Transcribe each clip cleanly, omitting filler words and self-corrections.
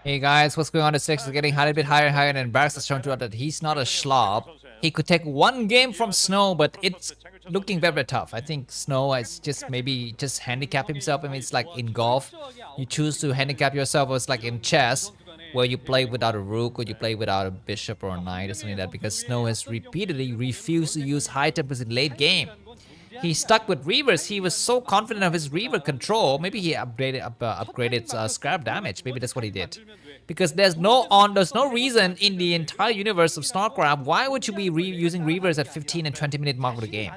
Hey guys, what's going on? The stakes is getting a bit higher and higher, and Barracks has shown to us that he's not a schlop. He could take one game from Snow, but it's looking very, very tough. I think Snow is just maybe just handicap himself. I mean, it's like in golf, you choose to handicap yourself. It's like in chess, where you play without a rook or you play without a bishop or a knight or something like that, because Snow has repeatedly refused to use high tempers in late game. He stuck with Reavers. He was so confident of his Reaver control. Maybe he upgraded scrap damage. Maybe that's what he did. Because there's no reason in the entire universe of Starcraft why would you be using Reavers at 15 and 20-minute mark of the game.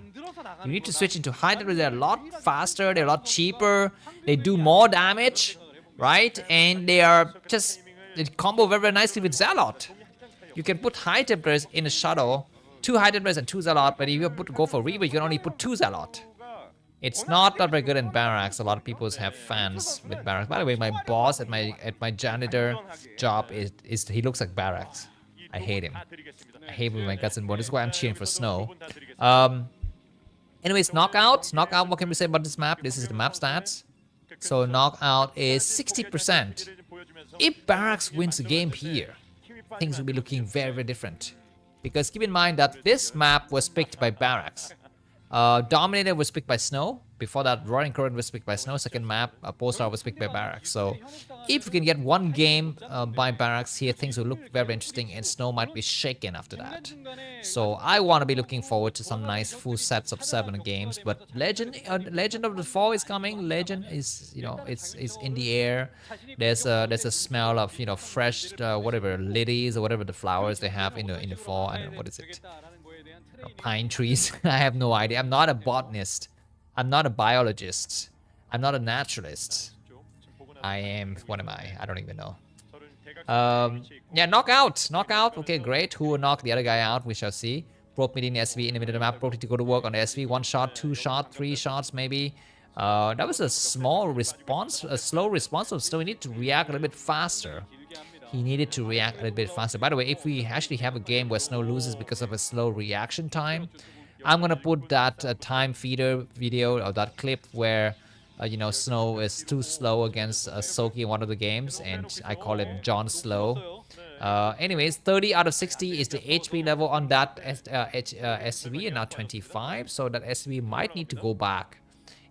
You need to switch into high tempers. They're a lot faster. They're a lot cheaper. They do more damage, right? And they combo very, very nicely with Zealot. You can put high templars in a shuttle, 2 high templars and 2 zealot, but if you go for Reaver, you can only put 2 zealot. It's not very good in Barracks. A lot of people have fans with Barracks. By the way, my boss at my janitor job is he looks like Barracks. I hate him. I hate him with my guts and bones. This is why I'm cheering for Snow. Anyways, knockout. Knockout, what can we say about this map? This is the map stats. So knockout is 60%. If Barracks wins the game here, things will be looking very, very different. Because keep in mind that this map was picked by Barracks. Dominator was picked by Snow. Before that, Roaring Current was picked by Snow. Second map, Polestar was picked by Barracks. So if we can get one game by Barracks here, things will look very interesting, and Snow might be shaken after that. So I want to be looking forward to some nice full sets of 7 games. But Legend of the Fall is coming. Legend is, it's in the air. There's a smell of, fresh whatever lilies or whatever the flowers they have in the fall. I don't know, what is it? Pine trees. I have no idea. I'm not a botanist. I'm not a biologist. I'm not a naturalist. I am. What am I? I don't even know. Yeah, knockout. Knockout. Okay, great. Who will knock the other guy out? We shall see. Probe meeting the SV in the middle of the map. Probe to go to work on the SV. 1 shot, 2 shot, 3 shots maybe. That was a small response, a slow response. So we need to react a little bit faster. He needed to react a little bit faster. By the way, if we actually have a game where Snow loses because of a slow reaction time, I'm gonna put that time feeder video or that clip where Snow is too slow against Soki in one of the games, and I call it John Slow. Anyways, 30 out of 60 is the HP level on that SCV, and now 25, so that SCV might need to go back.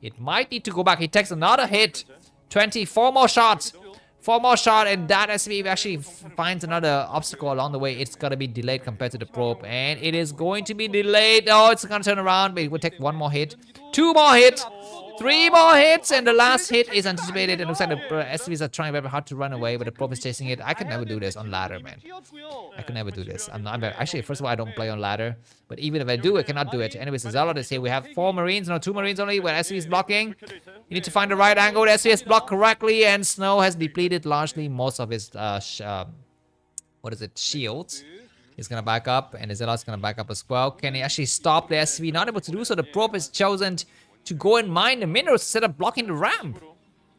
It might need to go back. He takes another hit. 24 more shots. 4 more shots, and that SCV actually finds another obstacle along the way. It's gonna be delayed compared to the probe, and it is going to be delayed. Oh, it's gonna turn around, but it will take 1 more hit. 2 more hits. 3 more hits, and the last hit is anticipated. It looks like the SCVs are trying very hard to run away, but the probe is chasing it. I could never do this on ladder, man. I could never do this. Actually, first of all, I don't play on ladder, but even if I do, I cannot do it. Anyways, the Zealot is here. We have 4 Marines, no 2 Marines only, where SCV is blocking. You need to find the right angle. The SCV is blocked correctly, and Snow has depleted largely most of his shields. He's gonna back up, and the Zealot's gonna back up as well. Can he actually stop the SCV? Not able to do so. The probe is chosen to go and mine the minerals instead of blocking the ramp.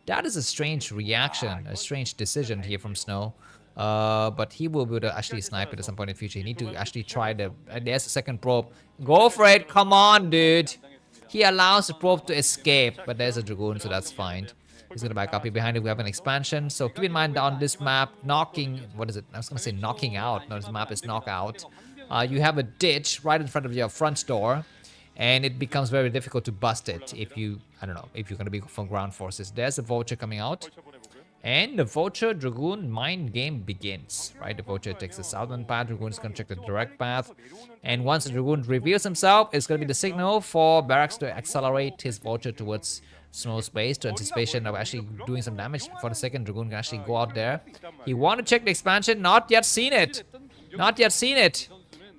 That is a strange reaction, a strange decision here from Snow. But he will be able to actually snipe it at some point in the future. You need to actually try there's a second probe. Go for it, come on, dude. He allows the probe to escape, but there's a Dragoon, so that's fine. He's gonna back up here behind it. We have an expansion, so keep in mind on this map, what is it? I was gonna say knocking out. No, this map is knockout. You have a ditch right in front of your front door, and it becomes very difficult to bust it if you're gonna be from ground forces. There's a Vulture coming out, and the Vulture Dragoon mind game begins, right? The Vulture takes the southern path, Dragoon is gonna check the direct path, and once the Dragoon reveals himself, it's gonna be the signal for Barracks to accelerate his Vulture towards Snow's base, to anticipation of actually doing some damage before the second Dragoon can actually go out there. He want to check the expansion, not yet seen it. Not yet seen it.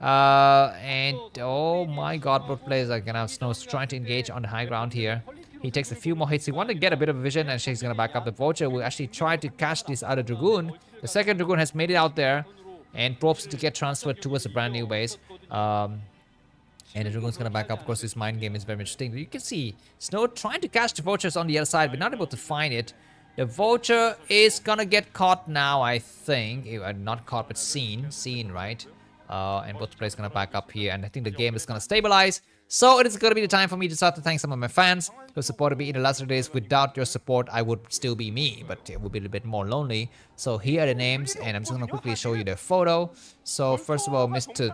And oh my god, both players are gonna have Snow's trying to engage on the high ground here. He takes a few more hits. He wants to get a bit of vision, and she's gonna back up. The Vulture will actually try to catch this other Dragoon. The second Dragoon has made it out there, and probes to get transferred towards a brand new base. And the Dragoon's gonna back up. Of course, this mind game is very interesting. You can see Snow trying to catch the Vultures on the other side, but not able to find it. The Vulture is gonna get caught now, I think. Not caught, but seen, right? And both players gonna back up here, and I think the game is gonna stabilize. So it is going to be the time for me to start to thank some of my fans who supported me in the last 3 days. Without your support, I would still be me, but it would be a little bit more lonely. So here are the names, and I'm just going to quickly show you their photo. So first of all, Mr.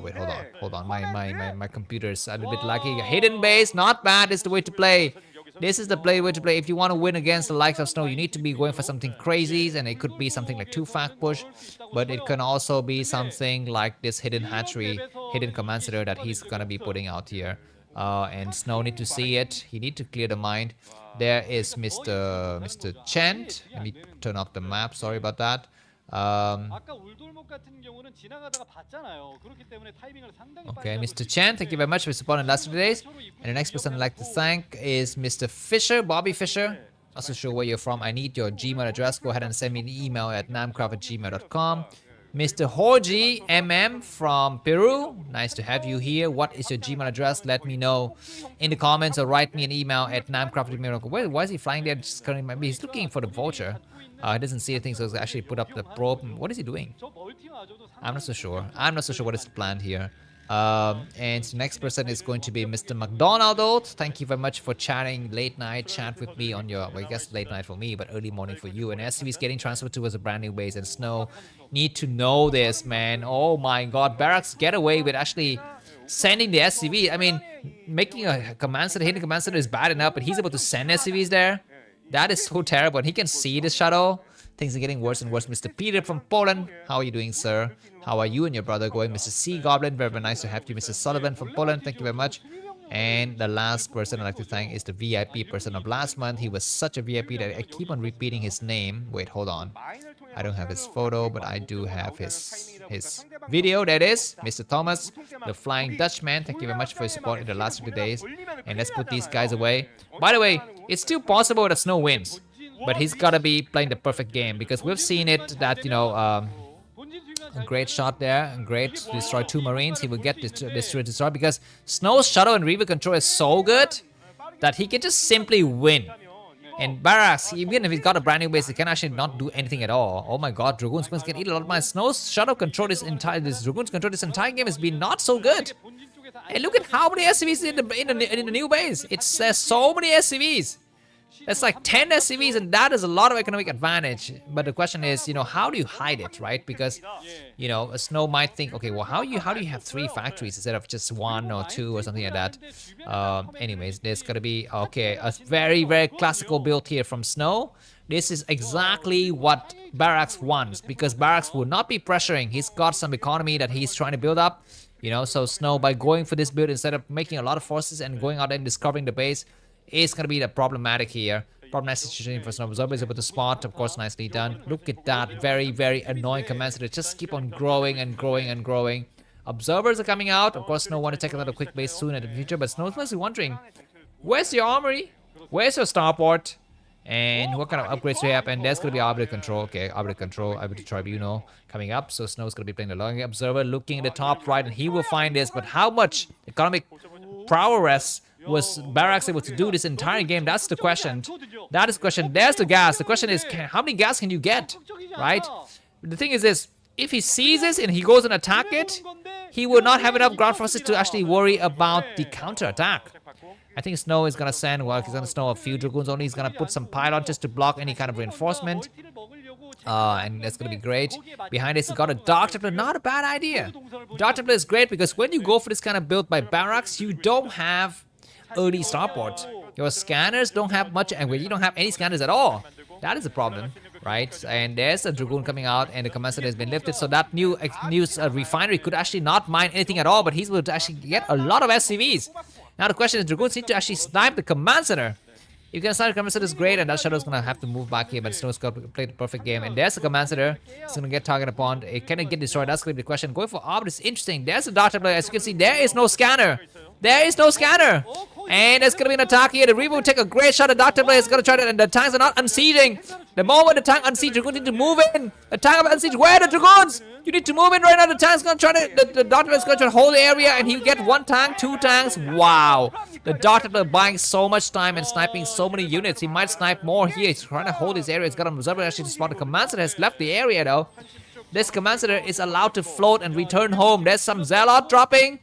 Wait, hold on. My computer is a little bit laggy. Hidden base, not bad. Is the way to play. This is the way to play. If you want to win against the likes of Snow, you need to be going for something crazy, and it could be something like 2-fact push, but it can also be something like this hidden hatchery, hidden command center that he's gonna be putting out here. And Snow need to see it. He need to clear the mind. There is Mr. Chant. Let me turn off the map. Sorry about that. Okay, Mr. Chan, thank you very much for supporting the last 2 days. And the next person I'd like to thank is Mr. Fisher, Bobby Fisher. Not so sure where you're from. I need your Gmail address. Go ahead and send me an email at namkraft@gmail.com. Mr. Horji MM from Peru, nice to have you here. What is your Gmail address? Let me know in the comments or write me an email at namkraft@gmail.com. Why is he flying there? Just currently, maybe he's looking for the vulture. He doesn't see anything, so he's actually put up the probe. What is he doing? I'm not so sure. I'm not so sure what is planned here. And the next person is going to be Mr. McDonald. Thank you very much for chatting late night chat with me on your, well, I guess late night for me, but early morning for you. And SCV is getting transferred to as a brand new base, and Snow need to know this, man. Oh my god, Barracks get away with actually sending the SCV. I mean, making a command center, hitting a command center is bad enough, but he's able to send SCVs there. That is so terrible. And he can see the shadow. Things are getting worse and worse. Mr. Peter from Poland, how are you doing, sir? How are you and your brother going? Mr. C Goblin, very, very nice to have you. Mr. Sullivan from Poland, thank you very much. And the last person I'd like to thank is the VIP person of last month. He was such a VIP that I keep on repeating his name. Wait, hold on. I don't have his photo, but I do have his video. That is Mr. Thomas, the Flying Dutchman. Thank you very much for your support in the last 2 days. And let's put these guys away. By the way, it's still possible that Snow wins, but he's gotta be playing the perfect game, because we've seen it that, you know, a great shot there, great to destroy 2 Marines. He will get destroyed because Snow's shuttle and Reaver control is so good that he can just simply win. And Barracks, even if he's got a brand new base, he can actually not do anything at all. Oh my god, Dragoons can eat a lot of my Snow's shuttle control this Dragoons control this entire game has been not so good. And look at how many SCVs in the new base. It's so many SCVs. That's like 10 SCVs, and that is a lot of economic advantage. But the question is, you know, how do you hide it, right? Because, you know, a Snow might think, okay, well, how do you have 3 factories instead of just 1 or 2 or something like that? Anyways, there's gonna be, okay, a very, very classical build here from Snow. This is exactly what Barracks wants, because Barracks will not be pressuring. He's got some economy that he's trying to build up, you know. So Snow, by going for this build instead of making a lot of forces and going out and discovering the base, is going to be the problematic here. Problematic situation for Snow. Observer is able to spot, of course, nicely done. Look at that, very, very annoying command center. Just keep on growing and growing and growing. Observers are coming out. Of course, Snow want to take another quick base soon in the future, but Snow must be wondering, where's your armory? Where's your starport? And what kind of upgrades do you have? And there's going to be arbiter control. Okay, arbiter control, arbiter tribunal coming up. So Snow's going to be playing the long observer, looking at the top right, and he will find this. But how much economic prowess was Barracks able to do this entire game? That's the question. That is the question. There's the gas. The question is, how many gas can you get, right? The thing is this, if he sees this and he goes and attack it, he will not have enough ground forces to actually worry about the counter attack. I think Snow is gonna send, well, he's gonna snow a few Dragoons only. He's gonna put some pylon just to block any kind of reinforcement. And that's gonna be great. Behind this, he's got a Dark Templar. Not a bad idea. Dark Templar is great because when you go for this kind of build by Barracks, you don't have early starports. Your scanners don't have much, and you don't have any scanners at all. That is a problem, right? And there's a Dragoon coming out, and the command center has been lifted, so that new refinery could actually not mine anything at all, but he's able to actually get a lot of SCVs. Now the question is, Dragoons need to actually snipe the command center. If you can snipe the command center, is great, and that Shadow's gonna have to move back here, but Snow's gonna play the perfect game. And there's the command center. It's gonna get targeted upon. It can get destroyed. That's gonna be the question. Going for Arbiter is interesting. There's a Dark Templar. As you can see, there is no scanner. There is no scanner. And there's gonna be an attack here. The Reaver will take a great shot. The Dark Templar is gonna try to, and the tanks are not unsieging. The moment the tank unsiege, Dragoons need to move in. The tank are unsiege. Where are the Dragoons? You need to move in right now. The tank's gonna try to, the Dark Templar is gonna try to hold the area, and he'll get 1 tank, 2 tanks. Wow. The Dark Templar buying so much time and sniping so many units. He might snipe more here. He's trying to hold his area. He's got an observer actually to spot. The command center has left the area though. This command center is allowed to float and return home. There's some Zealot dropping.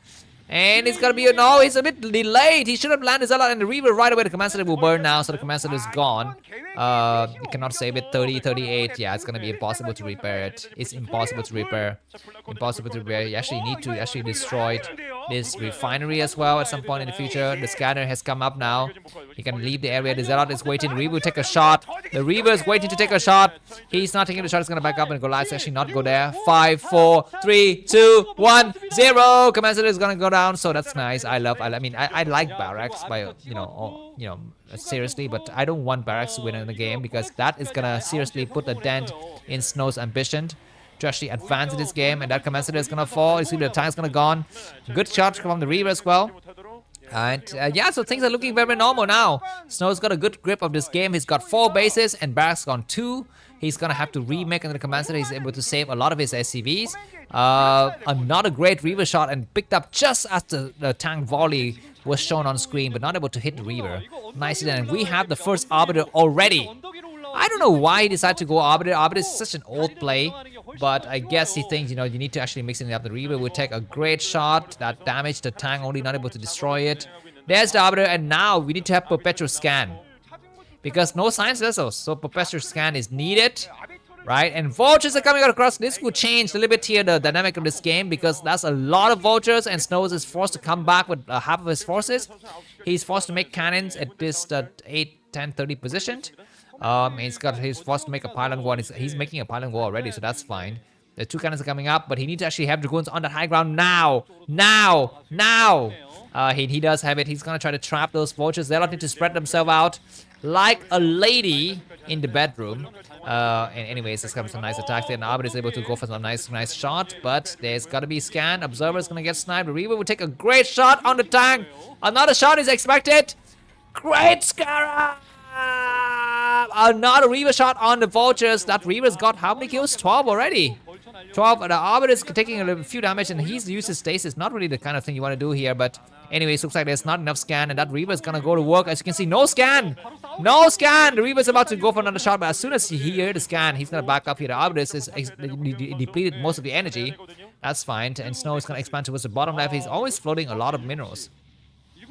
And it's gonna be a no, he's a bit delayed. He should have landed Zelle and the Reaver right away. The command center will burn now, so the command center is gone. You cannot save it. 30, 38. Yeah, it's gonna be impossible to repair it. It's impossible to repair. Impossible to repair. You actually need to actually destroy this refinery as well at some point in the future. The scanner has come up now. He can leave the area. The Zelle is waiting. The Reaver will take a shot. The Reaver is waiting to take a shot. He's not taking the shot. He's gonna back up and Goliath's actually not go there. 5, 4, 3, 2, 1, 0. Command center is gonna go down. So that's nice. I mean, I like Barracks by seriously, but I don't want Barracks to win in the game because that is gonna seriously put a dent in Snow's ambition to actually advance in this game, and that command center is gonna fall. You see the tank's gonna gone. Good shot from the Reaver as well. And yeah, so things are looking very normal now. Snow's got a good grip of this game. He's got 4 bases and Barracks got 2. He's gonna have to remake under the command center. He's able to save a lot of his SCVs. Another great Reaver shot and picked up just as the tank volley was shown on screen, but not able to hit the Reaver. Nicely done. And we have the first Arbiter already. I don't know why he decided to go Arbiter. Arbiter is such an old play, but I guess he thinks, you need to actually mix it up. The Reaver will take a great shot that damaged the tank, only not able to destroy it. There's the Arbiter, and now we need to have Perpetual Scan. Because no science vessels, so Perpetual Scan is needed, right? And vultures are coming out across. This will change a little bit here the dynamic of this game because that's a lot of vultures, and Snows is forced to come back with half of his forces. He's forced to make cannons at this 8, 10, 30 positioned. He's forced to make a pylon wall. He's making a pylon wall already, so that's fine. The 2 cannons are coming up, but he needs to actually have dragoons on the high ground now. He does have it. He's gonna try to trap those vultures. They'll need to spread themselves out like a lady in the bedroom. And anyways, this comes some nice attacks there. And Arbiter is able to go for some nice shot, but there's gotta be scan. Observer's gonna get sniped. The Reaver will take a great shot on the tank. Another shot is expected. Great Scarab! Another Reaver shot on the vultures. That Reaver's got how many kills? 12 already. 12. The Arbiter is taking a few damage, and he's used his stasis. Not really the kind of thing you want to do here, but anyways, looks like there's not enough scan, and that Reaver's gonna go to work. As you can see, no scan. No scan. The Reaver's about to go for another shot, but as soon as he hears the scan, he's gonna back up here. The Arbiter is depleted most of the energy. That's fine. And Snow is gonna expand towards the bottom left. He's always floating a lot of minerals.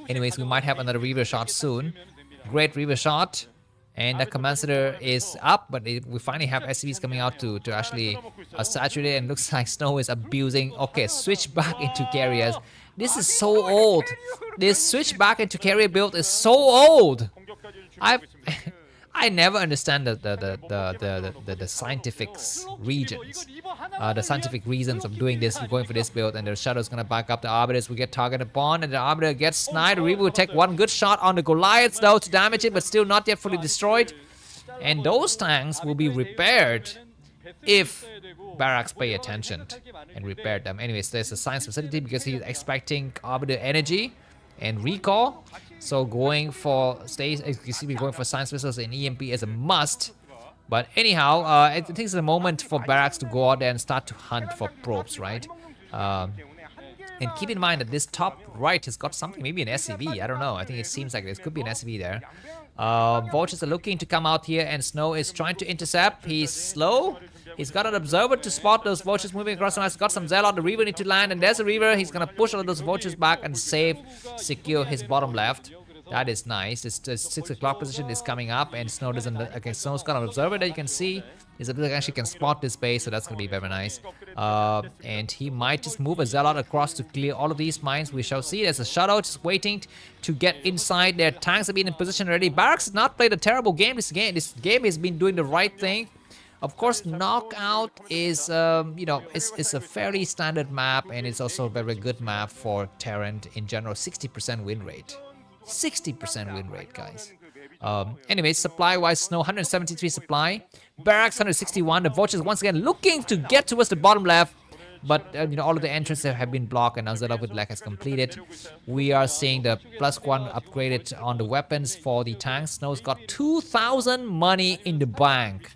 Anyways, we might have another Reaver shot soon. Great Reaver shot. And the command center is up, but we finally have SCVs coming out to actually saturate it, and looks like Snow is abusing. Okay, switch back into carriers. This is so old. This switch back into carrier build is so old. I never understand the scientific regions, the scientific reasons of doing this, going for this build. And the Shadow's gonna back up the Arbiters. We get targeted upon, and the Arbiter gets sniped. The Reaver will take one good shot on the Goliaths though to damage it, but still not yet fully destroyed. And those tanks will be repaired if Barracks pay attention and repair them. Anyways, there's a science facility because he's expecting Arbiter energy and recall. So going for going for science missiles and EMP is a must. But anyhow, I think it's the moment for Barracks to go out there and start to hunt for probes, right? And keep in mind that this top right has got something, maybe an SCV. I don't know. I think it seems like there could be an SCV there. Vultures are looking to come out here, and Snow is trying to intercept. He's slow. He's got an observer to spot those vultures moving across. He's got some Zelle on the Reaver need to land, and there's a Reaver. He's gonna push all of those vultures back and secure his bottom left. That is nice. This 6 o'clock position is coming up, and Snow doesn't. Okay, Snow's got an observer that you can see. His ability actually can spot this base, so that's gonna be very nice. And he might just move a Zealot across to clear all of these mines. We shall see. There's a shutout just waiting to get inside. Their tanks have been in position already. Barracks has not played a terrible game. This game has been doing the right thing. Of course, Knockout is, it's a fairly standard map, and it's also a very good map for Terran in general. 60% win rate. 60% win rate, guys. Anyways, supply-wise, Snow 173 supply, Barracks 161. The Vultures once again looking to get towards the bottom left, but all of the entrances have been blocked, and now Zelle with lag has completed. We are seeing the +1 upgraded on the weapons for the tanks. Snow's got 2,000 money in the bank.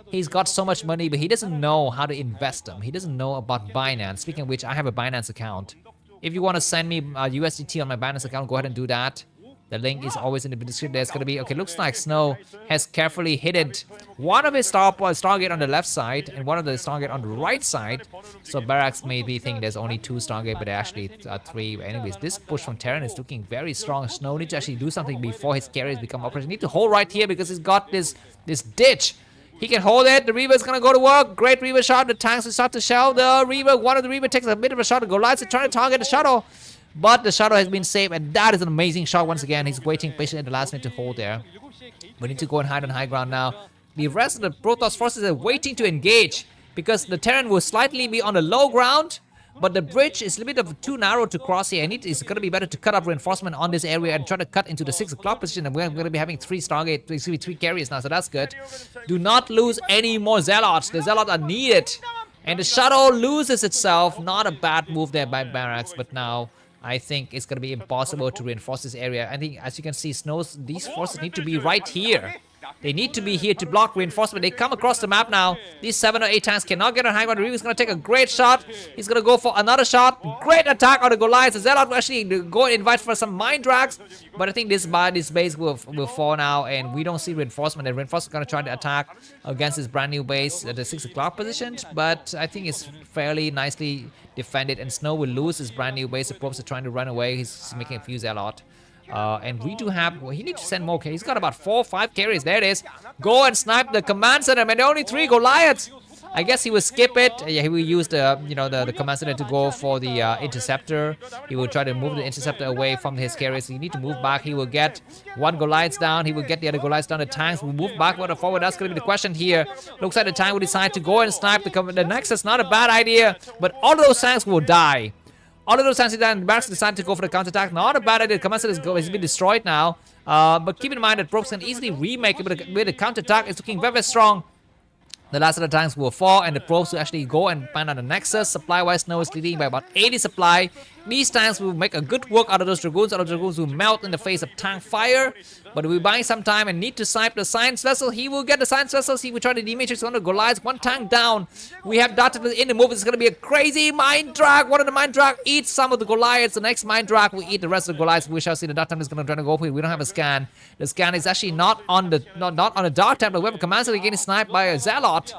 He's got so much money, but he doesn't know how to invest them. He doesn't know about Binance. Speaking of which, I have a Binance account. If you want to send me USDT on my Binance account, go ahead and do that. The link is always in the description. There's gonna be, okay, looks like Snow has carefully hidden one of his Stargate on the left side and one of the Stargate on the right side. So Barracks maybe think there's only 2 Stargate, but actually 3. Anyways, this push from Terran is looking very strong. Snow needs to actually do something before his carriers become operational. Need to hold right here because he's got this ditch. He can hold it. The Reaver is going to go to work. Great Reaver shot. The tanks will start to shell. The Reaver, one of the Reaver takes a bit of a shot. The Goliaths are trying to target the shuttle. But the shuttle has been saved. And that is an amazing shot once again. He's waiting patiently at the last minute to hold there. We need to go and hide on high ground now. The rest of the Protoss forces are waiting to engage. Because the Terran will slightly be on the low ground. But the bridge is a little bit too narrow to cross here. And it's going to be better to cut up reinforcement on this area and try to cut into the 6 o'clock position. And we're going to be having 3 Stargate, excuse me, 3 carriers now, so that's good. Do not lose any more Zealots. The Zealots are needed. And the shuttle loses itself. Not a bad move there by Barracks, but now I think it's going to be impossible to reinforce this area. I think, as you can see, these forces need to be right here. They need to be here to block reinforcement. They come across the map now. These 7 or 8 tanks cannot get on high ground. Reaver is going to take a great shot. He's going to go for another shot. Great attack on the Goliaths. Zealot will actually go and invite for some mine drags. But I think this base will fall now. And we don't see reinforcement. And reinforcement is going to try to attack against this brand new base at the 6 o'clock position. But I think it's fairly nicely defended. And Snow will lose his brand new base. The probes are trying to run away. He's making a few Zealot. And we do have, well, he needs to send more carriers. He's got about 4 or 5 carriers. There it is. Go and snipe the command center. And there are only 3 Goliaths. I guess he will skip it. Yeah, he will use the, the command center to go for the interceptor. He will try to move the interceptor away from his carriers. You need to move back. He will get 1 Goliath down. He will get the other Goliaths down. The tanks will move backward or forward. That's going to be the question here. Looks like the tank will decide to go and snipe the Nexus. Not a bad idea. But all of those tanks will die. All of those tanks and Barracks decide to go for the counterattack. Not a bad idea. The command center has been destroyed now. But keep in mind that Probes can easily remake it with the counterattack. It's looking very, very strong. The last of the tanks will fall, and the probes will actually go and find out the Nexus. Supply-wise, Snow is leading by about 80 supply. These tanks will make a good work out of those Dragoons. All of the Dragoons will melt in the face of tank fire. But we're buying some time and need to snipe the Science Vessel. He will get the Science Vessel. He will try to dematrix on the Goliaths. 1 tank down. We have Data in the move. It's going to be a crazy Mine Drag. One of the Mine Drag eats some of the Goliaths. The next Mine Drag will eat the rest of the Goliaths. We shall see. The Dark Templar is going to try to go for it. We don't have a scan. The scan is actually not on the Dark Templar. We have a command center getting sniped by a Zealot.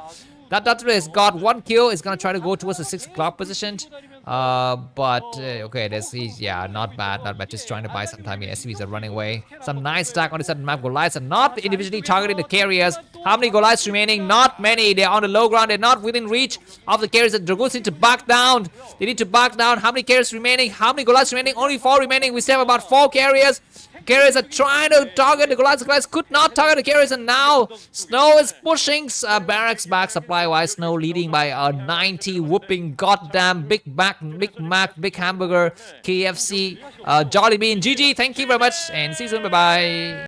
That Templar has got 1 kill. It's going to try to go towards the 6 o'clock position. Okay, yeah, not bad, just trying to buy some time. The SCVs are running away. Some nice attack on the sudden map. Goliaths are not individually targeting the carriers. How many Goliaths remaining? Not many. They're on the low ground. They're not within reach of the carriers. The Dragoons need to back down. They need to back down. How many carriers remaining? How many Goliaths remaining? Only 4 remaining. We still have about 4 carriers. Carriers are trying to target the Goliaths. The Goliaths could not target the carriers, and now Snow is pushing Barracks back supply-wise. Snow leading by a 90, whooping goddamn Big Mac, Big Hamburger, KFC, Jolly Bean. GG, thank you very much, and see you soon. Bye-bye.